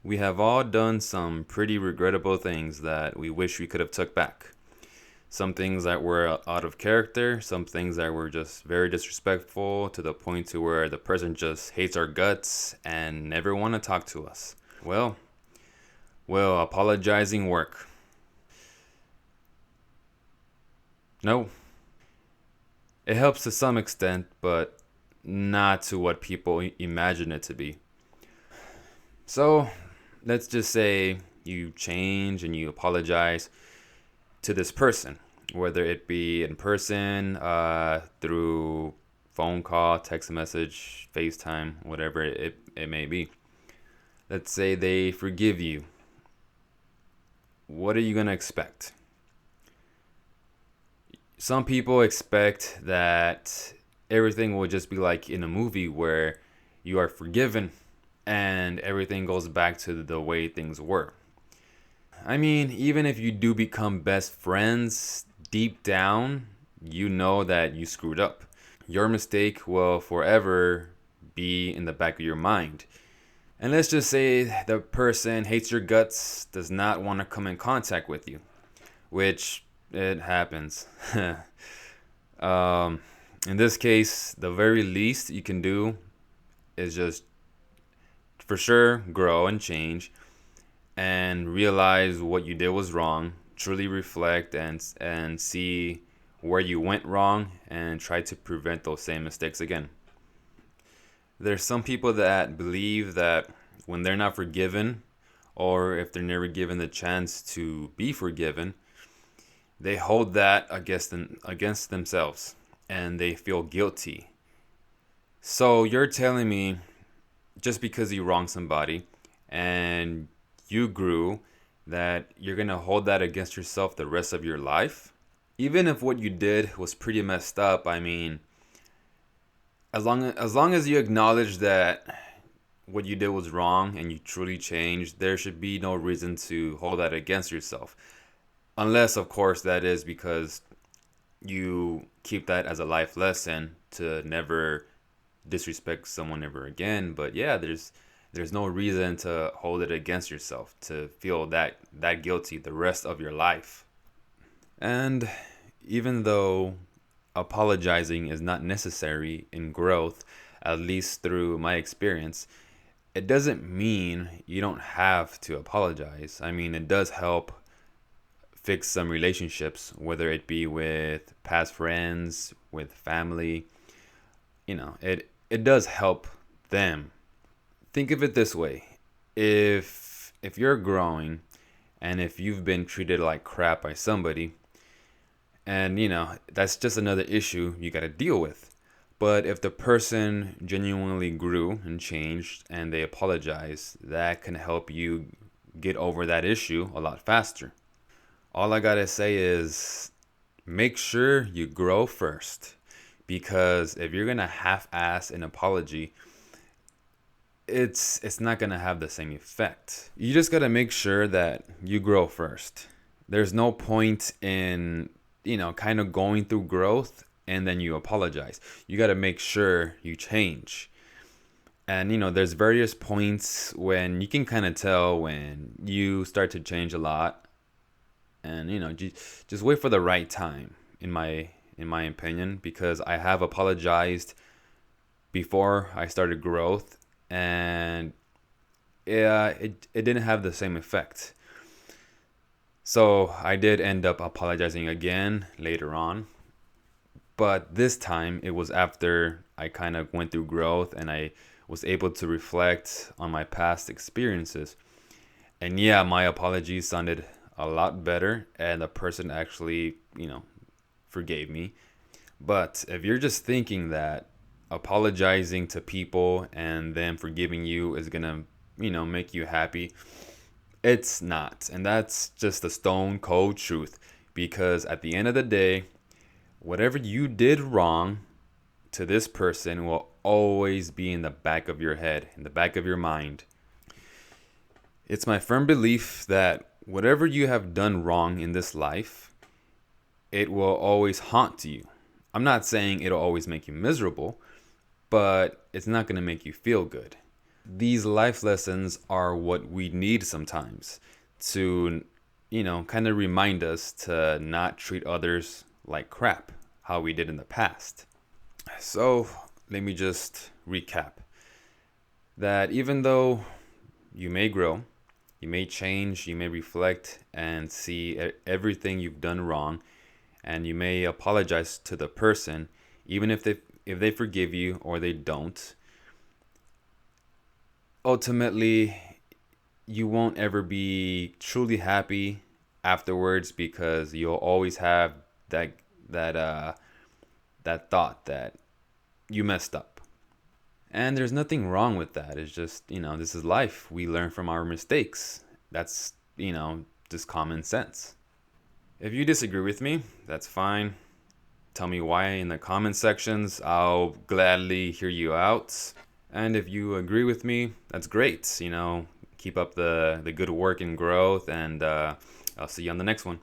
We have all done some pretty regrettable things that we wish we could have took back. Some things that were out of character, some things that were just very disrespectful to the point to where the person just hates our guts and never want to talk to us. Well, apologizing work. No, it helps to some extent, but not to what people imagine it to be. So, let's just say you change and you apologize to this person, whether it be in person, through phone call, text message, FaceTime, whatever it may be. Let's say they forgive you. What are you going to expect? Some people expect that everything will just be like in a movie where you are forgiven and everything goes back to the way things were. I mean, even if you do become best friends, deep down, you know that you screwed up. Your mistake will forever be in the back of your mind. And let's just say the person hates your guts, does not want to come in contact with you, which it happens. um, in this case, the very least you can do is just for sure grow and change and realize what you did was wrong, truly reflect and see where you went wrong and try to prevent those same mistakes again. There's some people that believe that when they're not forgiven or if they're never given the chance to be forgiven, they hold that against themselves and they feel guilty. So you're telling me just because you wronged somebody and you grew that you're going to hold that against yourself the rest of your life? Even if what you did was pretty messed up, I mean, as long as you acknowledge that what you did was wrong and you truly changed, there should be no reason to hold that against yourself. Unless, of course, that is because you keep that as a life lesson to never disrespect someone ever again. But yeah, there's no reason to hold it against yourself to feel that guilty the rest of your life. And even though apologizing is not necessary in growth, at least through my experience, it doesn't mean you don't have to apologize. I mean, it does help fix some relationships, whether it be with past friends, with family. It does help them. Think of it this way. If you're growing and if you've been treated like crap by somebody, and that's just another issue you got to deal with. But if the person genuinely grew and changed and they apologize, that can help you get over that issue a lot faster. All I got to say is make sure you grow first, because if you're going to half-ass an apology, it's not going to have the same effect. You just got to make sure that you grow first. There's no point in kind of going through growth and then you apologize. You got to make sure you change. And there's various points when you can kind of tell when you start to change a lot. And just wait for the right time, in my opinion, because I have apologized before I started growth, and yeah, it didn't have the same effect. So I did end up apologizing again later on. But this time it was after I kind of went through growth and I was able to reflect on my past experiences. And yeah, my apologies sounded a lot better and the person actually, forgave me. But if you're just thinking that apologizing to people and them forgiving you is going to, make you happy, it's not. And that's just the stone cold truth. Because at the end of the day, whatever you did wrong to this person will always be in the back of your head, in the back of your mind. It's my firm belief that whatever you have done wrong in this life, it will always haunt you. I'm not saying it'll always make you miserable, but it's not going to make you feel good. these life lessons are what we need sometimes to, kind of remind us to not treat others like crap, how we did in the past. So let me just recap that even though you may grow, you may change, you may reflect and see everything you've done wrong, and you may apologize to the person, even if they forgive you or they don't. Ultimately, you won't ever be truly happy afterwards because you'll always have that that thought that you messed up. And there's nothing wrong with that. It's just, this is life. We learn from our mistakes. That's, just common sense. If you disagree with me, that's fine. Tell me why in the comment sections. I'll gladly hear you out. And if you agree with me, that's great. Keep up the good work and growth, and I'll see you on the next one.